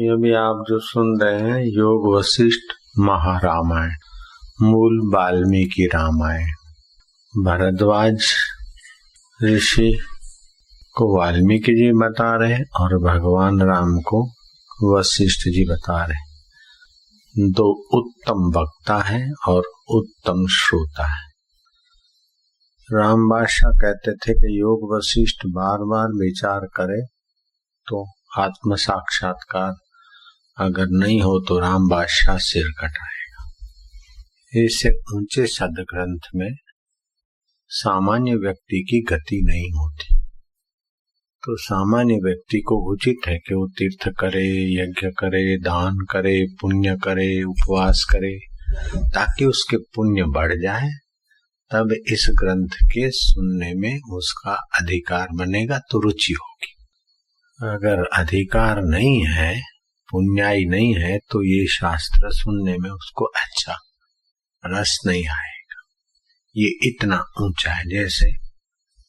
ये भी आप जो सुन रहे हैं योग वशिष्ठ महारामायण, मूल वाल्मीकि रामायण। भरद्वाज ऋषि को वाल्मीकि जी बता रहे और भगवान राम को वशिष्ठ जी बता रहे। दो उत्तम वक्ता है और उत्तम श्रोता है। राम बादशाह कहते थे कि योग वशिष्ठ बार बार विचार करे तो आत्म साक्षात्कार अगर नहीं हो तो राम बादशाह सिर कटाएगा। इससे ऊंचे सदग्रंथ में सामान्य व्यक्ति की गति नहीं होती। तो सामान्य व्यक्ति को उचित है कि वो तीर्थ करे, यज्ञ करे, दान करे, पुण्य करे, उपवास करे, ताकि उसके पुण्य बढ़ जाए। तब इस ग्रंथ के सुनने में उसका अधिकार बनेगा तो रुचि होगी। अगर अधिकार नहीं है, पुण्याई नहीं है, तो ये शास्त्र सुनने में उसको अच्छा रस नहीं आएगा। ये इतना ऊंचा है, जैसे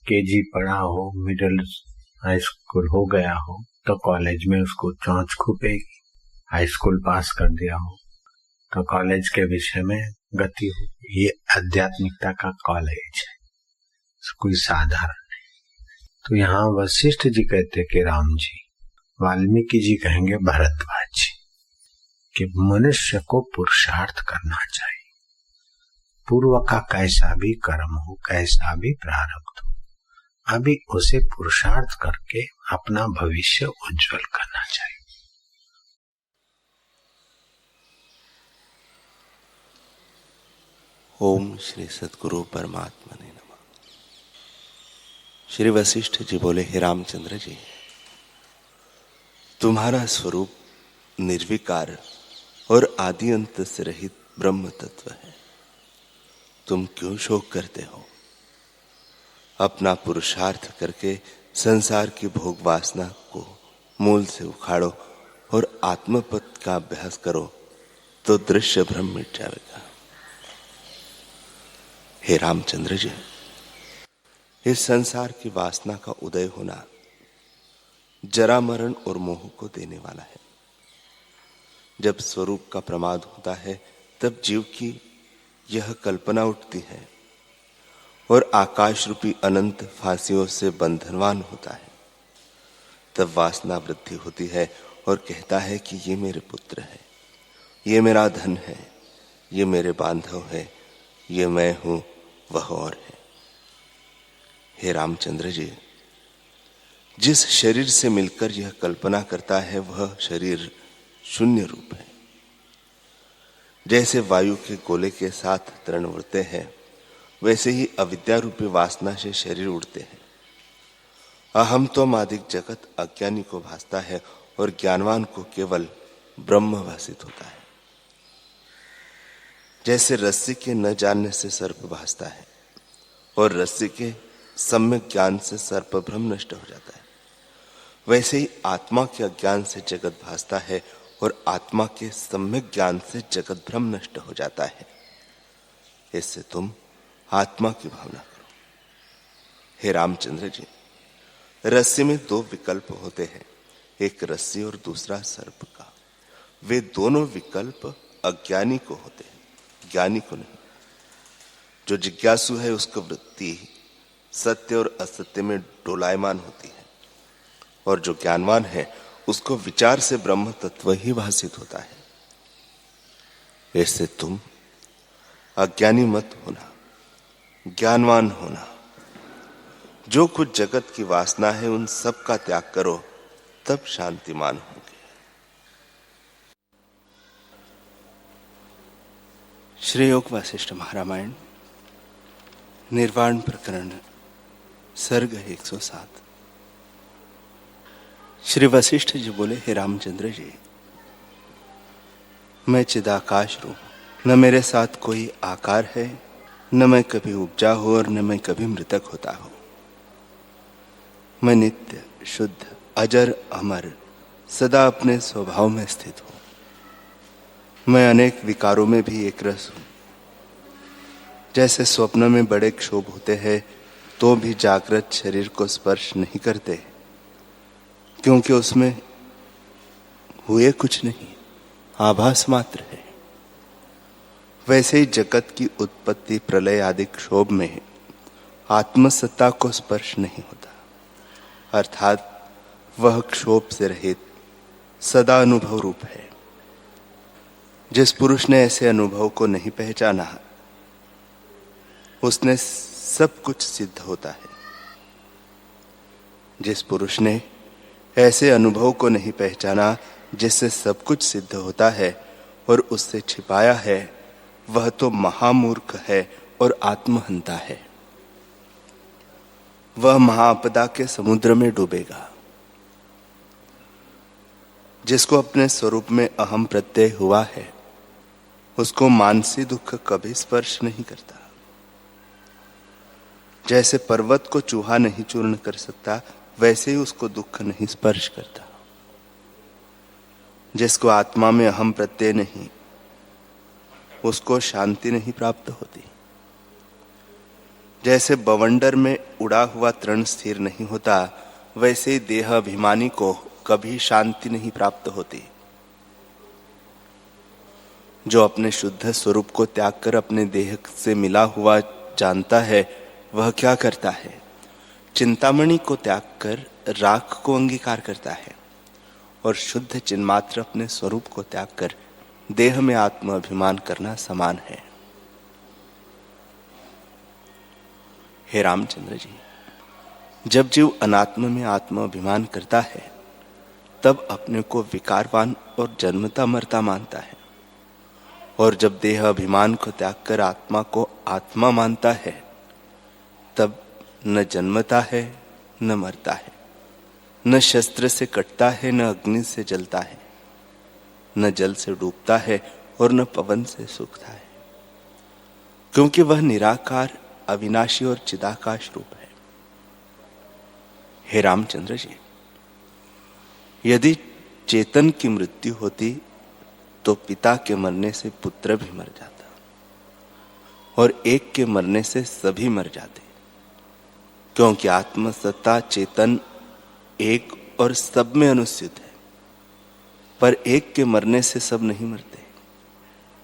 केजी पढ़ा हो, मिडिल हाई स्कूल हो गया हो तो कॉलेज में उसको चौंच खुपेगी। हाई स्कूल पास कर दिया हो तो कॉलेज के विषय में गति हो। ये आध्यात्मिकता का कॉलेज है, कोई साधारण नहीं। तो यहाँ वशिष्ठ जी कहते कि राम जी, वाल्मीकि जी कहेंगे भरद्वाज जी कि मनुष्य को पुरुषार्थ करना चाहिए। पूर्व का कैसा भी कर्म हो, कैसा भी प्रारब्ध हो, अभी उसे पुरुषार्थ करके अपना भविष्य उज्जवल करना चाहिए। ओम श्री सद्गुरु परमात्मा ने नमः। श्री वशिष्ठ जी बोले, हे रामचंद्र जी, तुम्हारा स्वरूप निर्विकार और आदि अंत से रहित ब्रह्म तत्व है। तुम क्यों शोक करते हो? अपना पुरुषार्थ करके संसार की भोग वासना को मूल से उखाड़ो और आत्मपद का अभ्यास करो तो दृश्य भ्रम मिट जाएगा। हे रामचंद्र जी, इस संसार की वासना का उदय होना जरा मरण और मोह को देने वाला है। जब स्वरूप का प्रमाद होता है तब जीव की यह कल्पना उठती है और आकाश रूपी अनंत फांसियों से बंधनवान होता है। तब वासना वृद्धि होती है और कहता है कि ये मेरे पुत्र है, ये मेरा धन है, ये मेरे बांधव है, ये मैं हूं, वह और है। हे रामचंद्र जी, जिस शरीर से मिलकर यह कल्पना करता है वह शरीर शून्य रूप है। जैसे वायु के गोले के साथ तरण उड़ते हैं, वैसे ही अविद्या रूपी वासना से शरीर उड़ते हैं। अहम तो मादिक जगत अज्ञानी को भासता है और ज्ञानवान को केवल ब्रह्म भासित होता है। जैसे रस्सी के न जानने से सर्प भासता है और रस्सी के सम्यक ज्ञान से सर्प भ्रम नष्ट हो जाता है, वैसे ही आत्मा के अज्ञान से जगत भासता है और आत्मा के सम्यक ज्ञान से जगत भ्रम नष्ट हो जाता है। इससे तुम आत्मा की भावना करो। हे रामचंद्र जी, रस्सी में दो विकल्प होते हैं, एक रस्सी और दूसरा सर्प का। वे दोनों विकल्प अज्ञानी को होते हैं, ज्ञानी को नहीं। जो जिज्ञासु है उसको वृत्ति सत्य और असत्य में डोलायमान होती है, और जो ज्ञानवान है उसको विचार से ब्रह्म तत्व ही भासित होता है। इससे तुम अज्ञानी मत होना, ज्ञानवान होना। जो कुछ जगत की वासना है उन सब का त्याग करो, तब शांतिमान होंगे। श्री योग वशिष्ठ महारामायण, निर्वाण प्रकरण, सर्ग 107। श्री वशिष्ठ जी बोले, हे रामचंद्र जी, मैं चिदाकाश रूप, न मेरे साथ कोई आकार है, न मैं कभी उपजा हूं और न मैं कभी मृतक होता हूं। मैं नित्य शुद्ध अजर अमर सदा अपने स्वभाव में स्थित हूं। मैं अनेक विकारों में भी एक रस हूं। जैसे स्वप्न में बड़े क्षोभ होते हैं तो भी जागृत शरीर को स्पर्श नहीं करते, क्योंकि उसमें हुए कुछ नहीं, आभास मात्र है। वैसे ही जगत की उत्पत्ति, प्रलय आदि क्षोभ में आत्मसत्ता को स्पर्श नहीं होता, अर्थात वह क्षोभ से रहित सदा अनुभव रूप है। जिस पुरुष ने ऐसे अनुभव को नहीं पहचाना, उसने सब कुछ सिद्ध होता है। जिस पुरुष ने ऐसे अनुभव को नहीं पहचाना जिससे सब कुछ सिद्ध होता है और उससे छिपाया है, वह तो महामूर्ख है और आत्महंता है। वह महाआपदा के समुद्र में डूबेगा। जिसको अपने स्वरूप में अहम प्रत्यय हुआ है, उसको मानसी दुख कभी स्पर्श नहीं करता। जैसे पर्वत को चूहा नहीं चूर्ण कर सकता, वैसे ही उसको दुख नहीं स्पर्श करता। जिसको आत्मा में अहम प्रत्यय नहीं, उसको शांति नहीं प्राप्त होती। जैसे बवंडर में उड़ा हुआ तृण स्थिर नहीं होता, वैसे ही देह अभिमानी को कभी शांति नहीं प्राप्त होती। जो अपने शुद्ध स्वरूप को त्याग कर अपने देह से मिला हुआ जानता है, वह क्या करता है? चिंतामणि को त्याग कर राख को अंगीकार करता है और शुद्ध चिन्मात्र अपने स्वरूप को त्याग कर देह में आत्म अभिमान करना समान है। हे रामचंद्र जी, जब जीव अनात्म में आत्म अभिमान करता है, तब अपने को विकारवान और जन्मता मरता मानता है, और जब देह अभिमान को त्याग कर आत्मा को आत्मा मानता है, तब न जन्मता है न मरता है, न शस्त्र से कटता है न अग्नि से जलता है, न जल से डूबता है और न पवन से सूखता है, क्योंकि वह निराकार, अविनाशी और चिदाकाश रूप है। हे रामचंद्र जी, यदि चेतन की मृत्यु होती तो पिता के मरने से पुत्र भी मर जाता और एक के मरने से सभी मर जाते, क्योंकि आत्मसत्ता चेतन एक और सब में अनुस्यूत है, पर एक के मरने से सब नहीं मरते।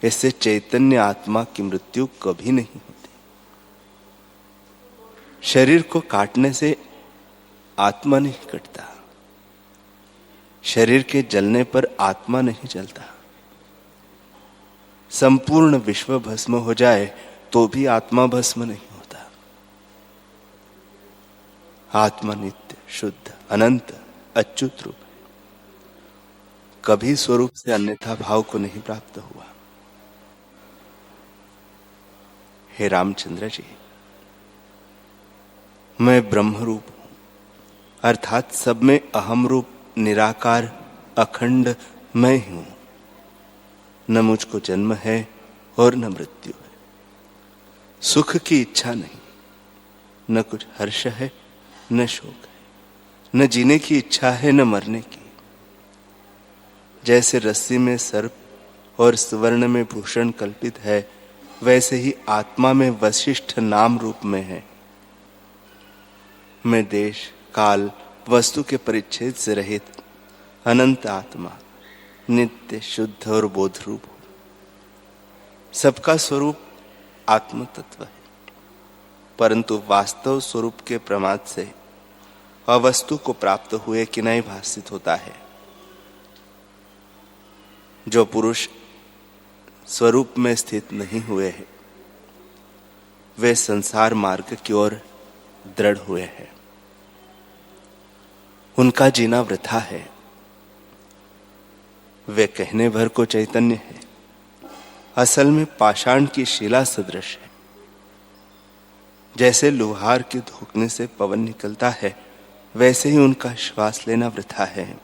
इससे चैतन्य आत्मा की मृत्यु कभी नहीं होती। शरीर को काटने से आत्मा नहीं कटता, शरीर के जलने पर आत्मा नहीं जलता। संपूर्ण विश्व भस्म हो जाए तो भी आत्मा भस्म नहीं होता। आत्मा नित्य, शुद्ध, अनंत, अच्युत रूप है, कभी स्वरूप से अन्यथा भाव को नहीं प्राप्त हुआ। हे रामचंद्र जी, मैं ब्रह्म रूप हूं, अर्थात सब में अहम रूप, निराकार, अखंड मैं ही हूं। न मुझको जन्म है और न मृत्यु है। सुख की इच्छा नहीं, न कुछ हर्ष है न शोक है, न जीने की इच्छा है न मरने की। जैसे रस्सी में सर्प और सुवर्ण में भूषण कल्पित है, वैसे ही आत्मा में वशिष्ठ नाम रूप में है। मैं देश, काल, वस्तु के परिच्छेद से रहित अनंत आत्मा, नित्य, शुद्ध और बोध रूप हूं। सबका स्वरूप आत्म तत्व है, परंतु वास्तव स्वरूप के प्रमाद से अवस्तु को प्राप्त हुए कि नहीं भासित होता है। जो पुरुष स्वरूप में स्थित नहीं हुए हैं, वे संसार मार्ग की ओर दृढ़ हुए हैं। उनका जीना वृथा है। वे कहने भर को चैतन्य है, असल में पाषाण की शिला सदृश है। जैसे लोहार के धोखने से पवन निकलता है, वैसे ही उनका श्वास लेना वृथा है।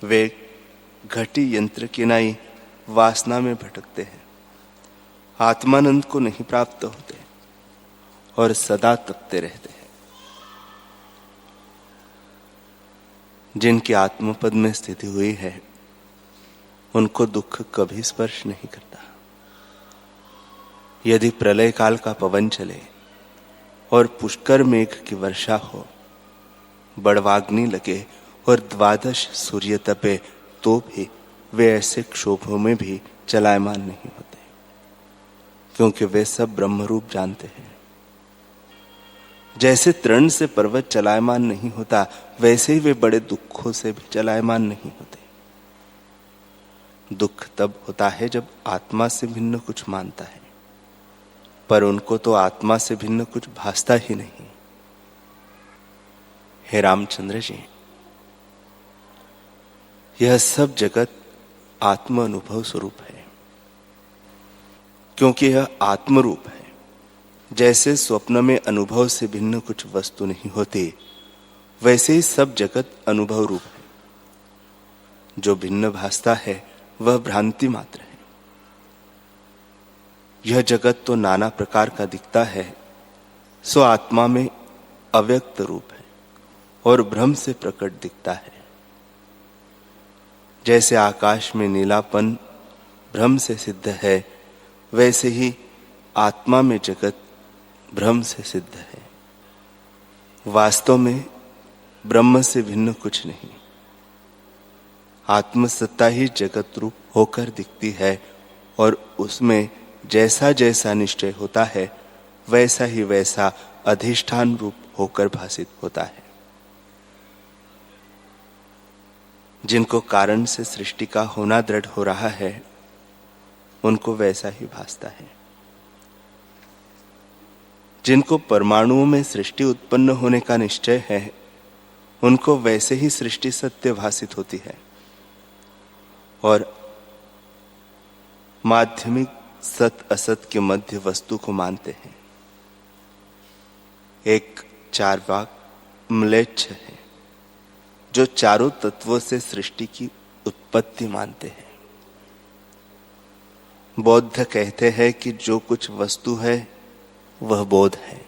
वे घटी यंत्र की नाई वासना में भटकते हैं, आत्मानंद को नहीं प्राप्त होते और सदा तपते रहते हैं। जिनकी आत्मपद में स्थिति हुई है, उनको दुख कभी स्पर्श नहीं करता। यदि प्रलय काल का पवन चले और पुष्कर मेघ की वर्षा हो, बड़वाग्नि लगे और 12 सूर्य तपे तो भी वे ऐसे क्षोभों में भी चलायमान नहीं होते, क्योंकि वे सब ब्रह्मरूप जानते हैं। जैसे तृण से पर्वत चलायमान नहीं होता, वैसे ही वे बड़े दुखों से भी चलायमान नहीं होते। दुख तब होता है जब आत्मा से भिन्न कुछ मानता है, पर उनको तो आत्मा से भिन्न कुछ भासता ही नहीं। हे रामचंद्र जी, यह सब जगत आत्म अनुभव स्वरूप है, क्योंकि यह आत्मरूप है। जैसे स्वप्न में अनुभव से भिन्न कुछ वस्तु नहीं होती, वैसे ही सब जगत अनुभव रूप है। जो भिन्न भासता है वह भ्रांति मात्र है। यह जगत तो नाना प्रकार का दिखता है, सो आत्मा में अव्यक्त रूप है और भ्रम से प्रकट दिखता है। जैसे आकाश में नीलापन भ्रम से सिद्ध है, वैसे ही आत्मा में जगत भ्रम से सिद्ध है। वास्तव में ब्रह्म से भिन्न कुछ नहीं। आत्मसत्ता ही जगत रूप होकर दिखती है, और उसमें जैसा जैसा निश्चय होता है वैसा ही वैसा अधिष्ठान रूप होकर भासित होता है। जिनको कारण से सृष्टि का होना दृढ़ हो रहा है, उनको वैसा ही भासता है। जिनको परमाणुओं में सृष्टि उत्पन्न होने का निश्चय है, उनको वैसे ही सृष्टि सत्य भासित होती है। और माध्यमिक सत असत के मध्य वस्तु को मानते हैं। एक चार्वाक म्लेच्छ है, जो चारों तत्वों से सृष्टि की उत्पत्ति मानते हैं। बौद्ध कहते हैं कि जो कुछ वस्तु है वह बोध है।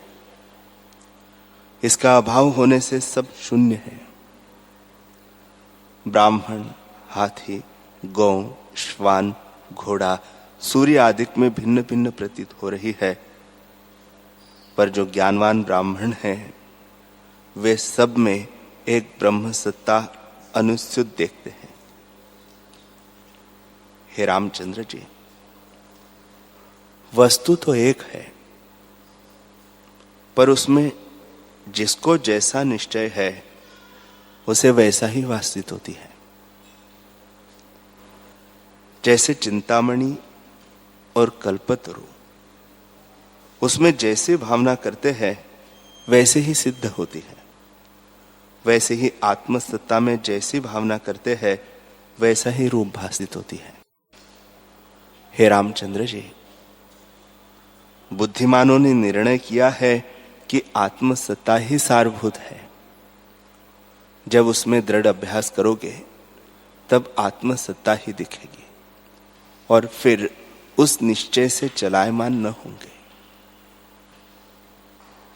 इसका अभाव होने से सब शून्य है। ब्राह्मण, हाथी, गौ, श्वान, घोड़ा, सूर्य आदि में भिन्न भिन्न प्रतीत हो रही है, पर जो ज्ञानवान ब्राह्मण हैं, वे सब में एक ब्रह्म सत्ता अनुस्यूत देखते हैं। हे रामचंद्र जी, वस्तु तो एक है, पर उसमें जिसको जैसा निश्चय है उसे वैसा ही वास्तवित होती है। जैसे चिंतामणि और कल्पतरु, उसमें जैसे भावना करते हैं वैसे ही सिद्ध होती है। वैसे ही आत्मसत्ता में जैसी भावना करते हैं वैसा ही रूप भासित होती है। हे रामचंद्र जी, बुद्धिमानों ने निर्णय किया है कि आत्मसत्ता ही सारभूत है। जब उसमें दृढ़ अभ्यास करोगे तब आत्मसत्ता ही दिखेगी, और फिर उस निश्चय से चलायमान न होंगे।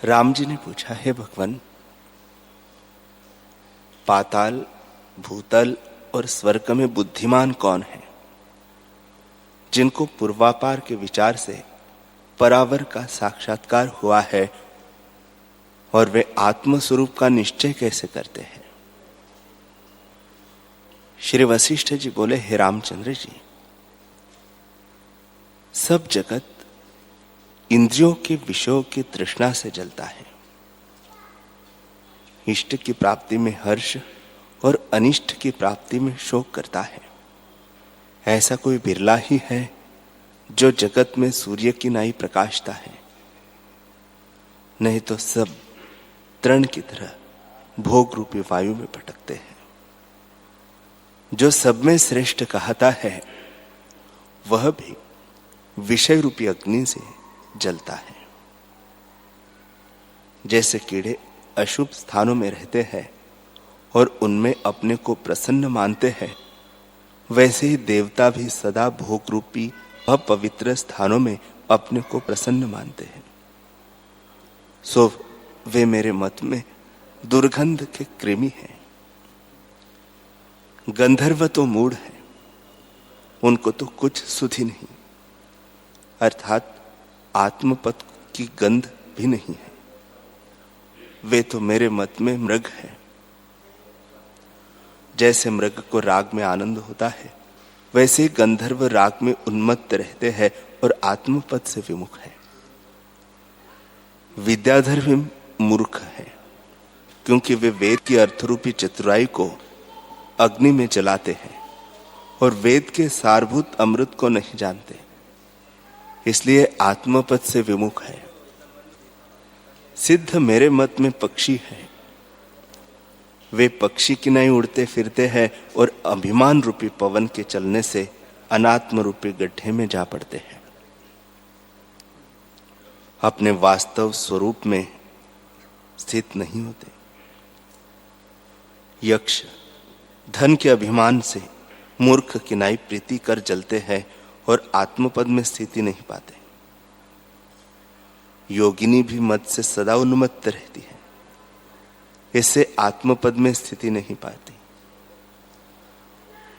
राम जी ने पूछा, हे भगवान, पाताल, भूतल और स्वर्ग में बुद्धिमान कौन है, जिनको पूर्वापार के विचार से परावर का साक्षात्कार हुआ है, और वे आत्म स्वरूप का निश्चय कैसे करते हैं? श्री वशिष्ठ जी बोले, हे रामचंद्र जी, सब जगत इंद्रियों के विषयों की तृष्णा से जलता है। इष्ट की प्राप्ति में हर्ष और अनिष्ट की प्राप्ति में शोक करता है। ऐसा कोई बिरला ही है जो जगत में सूर्य की नाई प्रकाशता है। नहीं तो सब तृण की तरह भोग रूपी वायु में भटकते हैं। जो सब में श्रेष्ठ कहता है, वह भी विषय रूपी अग्नि से जलता है। जैसे कीड़े अशुभ स्थानों में रहते हैं और उनमें अपने को प्रसन्न मानते हैं, वैसे ही देवता भी सदा भोग रूपी अपवित्र स्थानों में अपने को प्रसन्न मानते हैं। सो वे मेरे मत में दुर्गंध के कृमि हैं। गंधर्व तो मूढ़ है, उनको तो कुछ सुधि नहीं, अर्थात आत्मपद की गंध भी नहीं है। वे तो मेरे मत में मृग हैं। जैसे मृग को राग में आनंद होता है, वैसे गंधर्व राग में उन्मत्त रहते हैं और आत्मपद से विमुख है। विद्याधर भी मूर्ख है, क्योंकि वे वेद की अर्थरूपी चतुराई को अग्नि में जलाते हैं और वेद के सारभूत अमृत को नहीं जानते, इसलिए आत्मपद से विमुख है। सिद्ध मेरे मत में पक्षी है, वे पक्षी की नहीं उड़ते फिरते हैं और अभिमान रूपी पवन के चलने से अनात्म रूपी गड्ढे में जा पड़ते हैं। अपने वास्तव स्वरूप में स्थित नहीं होते। यक्ष धन के अभिमान से मूर्ख किनाई प्रीति कर जलते हैं और आत्मपद में स्थिति नहीं पाते। योगिनी भी मद से सदा उन्मत्त रहती है, इससे आत्मपद में स्थिति नहीं पाती।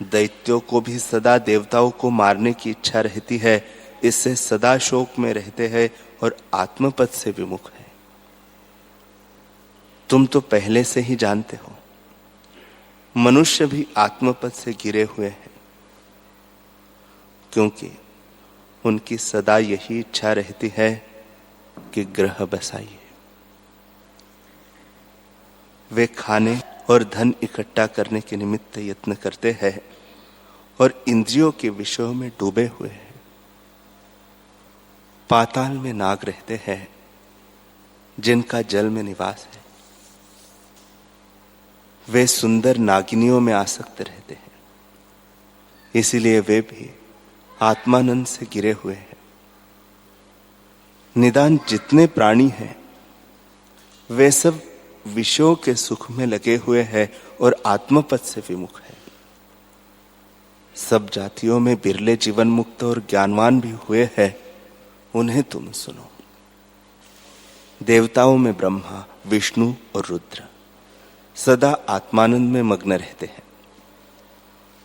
दैत्यों को भी सदा देवताओं को मारने की इच्छा रहती है, इससे सदा शोक में रहते हैं और आत्मपद से विमुख है। तुम तो पहले से ही जानते हो, मनुष्य भी आत्मपद से घिरे हुए हैं, क्योंकि उनकी सदा यही इच्छा रहती है कि ग्रह बसाइए। वे खाने और धन इकट्ठा करने के निमित्त यत्न करते हैं और इंद्रियों के विषयों में डूबे हुए हैं। पाताल में नाग रहते हैं, जिनका जल में निवास है। वे सुंदर नागिनियों में आसक्त रहते हैं, इसीलिए वे भी आत्मानंद से घिरे हुए हैं। निदान जितने प्राणी हैं, वे सब विषयों के सुख में लगे हुए हैं और आत्मपद से विमुख है। सब जातियों में बिरले जीवन मुक्त और ज्ञानवान भी हुए हैं, उन्हें तुम सुनो। देवताओं में ब्रह्मा, विष्णु और रुद्र सदा आत्मानंद में मग्न रहते हैं।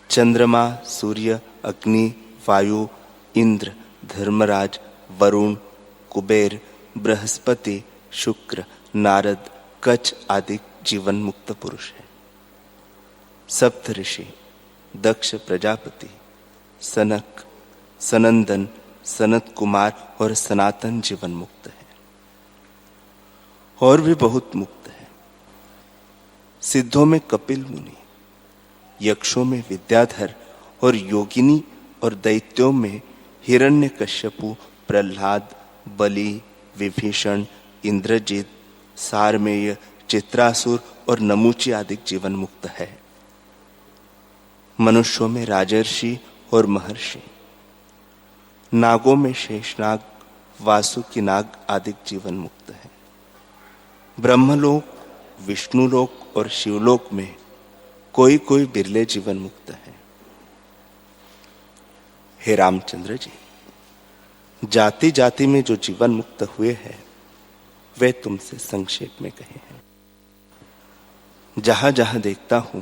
चंद्रमा, सूर्य, अग्नि, वायु, इंद्र, धर्मराज, वरुण, कुबेर, बृहस्पति, शुक्र, नारद, कच्छ आदि जीवन मुक्त पुरुष है। सप्त ऋषि, दक्ष प्रजापति, सनक, सनंदन, सनत कुमार और सनातन जीवन मुक्त है। और भी बहुत मुक्त है। सिद्धों में कपिल मुनि, यक्षों में विद्याधर और योगिनी और दैत्यों में हिरण्यकश्यपु, प्रहलाद, बलि, विभीषण, इंद्रजित, सारमेय, चित्रासुर और नमूची आदि जीवन मुक्त है। मनुष्यों में राजर्षि और महर्षि, नागों में शेषनाग, वासुकी नाग आदि जीवन मुक्त है। ब्रह्मलोक, विष्णुलोक और शिवलोक में कोई कोई बिरले जीवन मुक्त है। हे रामचंद्र जी, जाति जाति में जो जीवन मुक्त हुए हैं, वे तुमसे संक्षेप में कहे हैं। जहां जहां देखता हूं,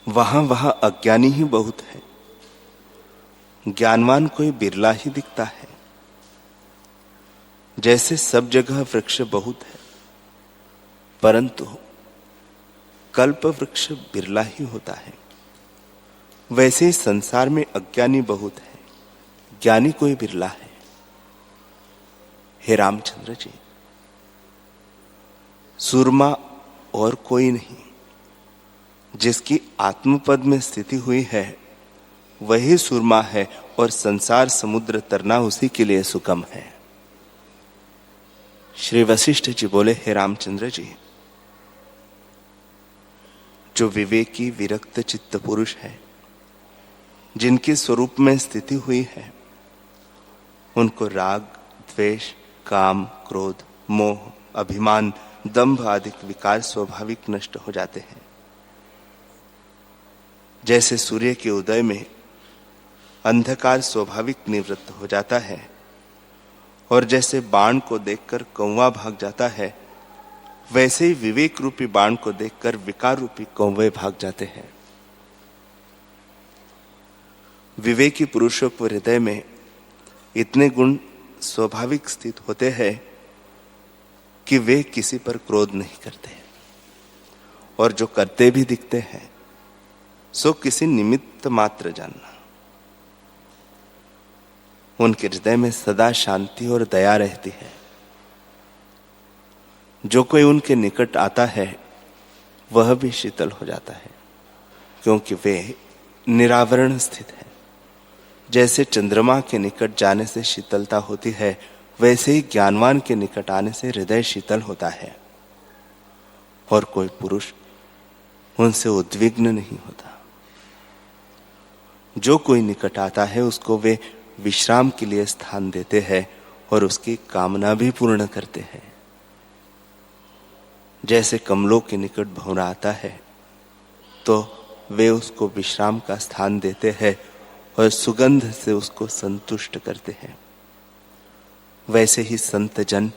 वहां वहां अज्ञानी ही बहुत है। ज्ञानवान कोई बिरला ही दिखता है। जैसे सब जगह वृक्ष बहुत है, परंतु कल्प वृक्ष बिरला ही होता है, वैसे ही संसार में अज्ञानी बहुत है, ज्ञानी कोई बिरला है। हे रामचंद्र जी, सूरमा और कोई नहीं, जिसकी आत्मपद में स्थिति हुई है वही सूरमा है और संसार समुद्र तरना उसी के लिए सुगम है। श्री वशिष्ठ जी बोले, हे रामचंद्र जी, जो विवेकी विरक्त चित्त पुरुष है, जिनके स्वरूप में स्थिति हुई है, उनको राग, द्वेष, काम, क्रोध, मोह, अभिमान, दंभ आदि विकार स्वाभाविक नष्ट हो जाते हैं। जैसे सूर्य के उदय में अंधकार स्वाभाविक निवृत्त हो जाता है और जैसे बाण को देखकर कौवा भाग जाता है, वैसे ही विवेक रूपी बाण को देखकर विकार रूपी कौवे भाग जाते हैं। विवेकी पुरुषों के हृदय में इतने गुण स्वाभाविक स्थित होते हैं कि वे किसी पर क्रोध नहीं करते और जो करते भी दिखते हैं सो किसी निमित्त मात्र जानना। उनके हृदय में सदा शांति और दया रहती है। जो कोई उनके निकट आता है वह भी शीतल हो जाता है, क्योंकि वे निरावरण स्थित है। जैसे चंद्रमा के निकट जाने से शीतलता होती है, वैसे ही ज्ञानवान के निकट आने से हृदय शीतल होता है और कोई पुरुष उनसे उद्विग्न नहीं होता। जो कोई निकट आता है उसको वे विश्राम के लिए स्थान देते हैं और उसकी कामना भी पूर्ण करते हैं। जैसे कमलों के निकट भंवरा आता है तो वे उसको विश्राम का स्थान देते हैं और सुगंध से उसको संतुष्ट करते हैं, वैसे ही संत जन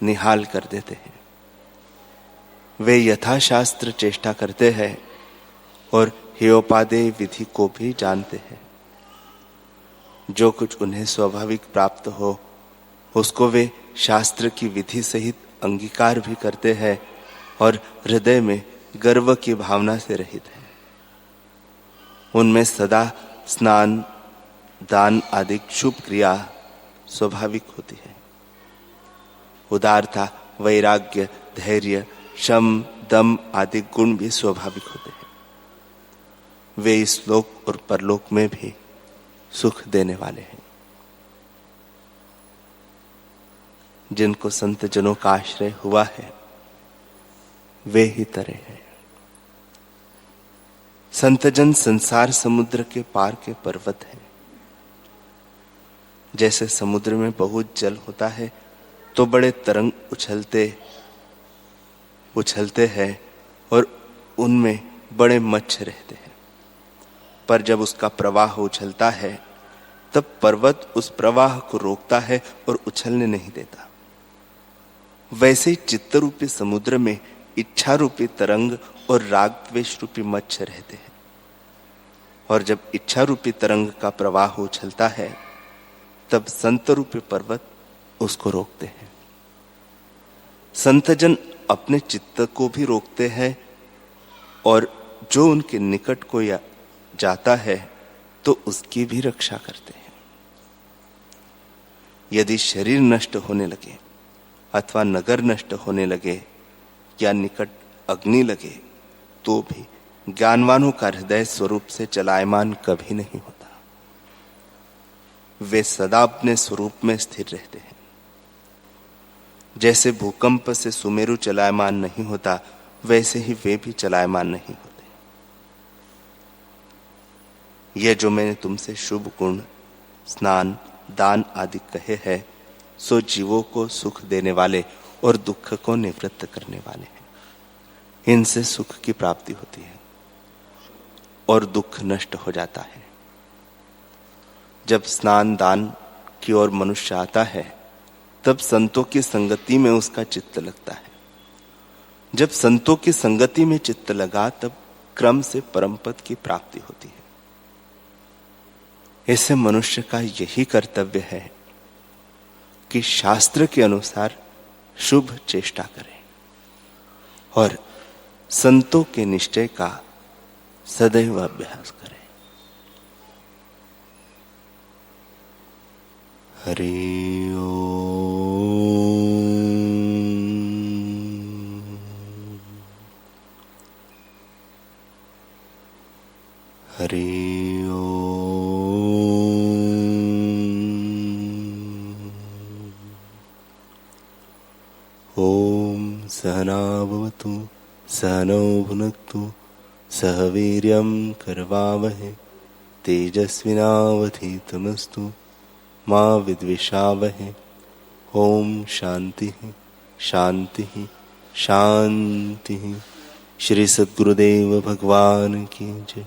निहाल कर देते हैं। वे यथाशास्त्र चेष्टा करते हैं और हेयोपादेय विधि को भी जानते हैं। जो कुछ उन्हें स्वाभाविक प्राप्त हो उसको वे शास्त्र की विधि सहित अंगीकार भी करते हैं और हृदय में गर्व की भावना से रहित है। उनमें सदा स्नान, दान आदि शुभ क्रिया स्वाभाविक होती है। उदारता, वैराग्य, धैर्य, शम, दम आदि गुण भी स्वाभाविक होते हैं। वे इस लोक और परलोक में भी सुख देने वाले हैं। जिनको संत जनों का आश्रय हुआ है वे ही तरे हैं। संत जन संसार समुद्र के पार के पर्वत हैं। जैसे समुद्र में बहुत जल होता है तो बड़े तरंग उछलते हैं और उनमें बड़े मत्स्य रहते हैं, पर जब उसका प्रवाह उछलता है तब पर्वत उस प्रवाह को रोकता है और उछलने नहीं देता। वैसे ही चित्त रूपी समुद्र में इच्छा रूपी तरंग और राग द्वेष रूपी मत्स्य रहते हैं, और जब इच्छा रूपी तरंग का प्रवाह उछलता है तब संत रूपी पर्वत उसको रोकते हैं। संत जन अपने चित्त को भी रोकते हैं और जो उनके निकट को जाता है तो उसकी भी रक्षा करते हैं। यदि शरीर नष्ट होने लगे अथवा नगर नष्ट होने लगे या निकट अग्नि लगे तो भी ज्ञानवानों का हृदय स्वरूप से चलायमान कभी नहीं होता। वे सदा अपने स्वरूप में स्थिर रहते हैं। जैसे भूकंप से सुमेरु चलायमान नहीं होता, वैसे ही वे भी चलायमान नहीं होते। ये जो मैंने तुमसे शुभ गुण, स्नान, दान आदि कहे हैं सो जीवों को सुख देने वाले और दुख को निवृत्त करने वाले हैं। इनसे सुख की प्राप्ति होती है और दुख नष्ट हो जाता है। जब स्नान दान की ओर मनुष्य आता है तब संतों की संगति में उसका चित्त लगता है। जब संतों की संगति में चित्त लगा तब क्रम से परम पद की प्राप्ति होती है। ऐसे मनुष्य का यही कर्तव्य है कि शास्त्र के अनुसार शुभ चेष्टा करे और संतों के निश्चय का सदैव अभ्यास करे। हरि ओम। हरि ओम। ओम सहना भवतु सहनौ भुनक्तु सह वीर्यं करवावहै तेजस्विनावधीतमस्तु मा विद्विषावहै। ओम शांति शांति शांति। श्री सद्गुरुदेव भगवान की जय।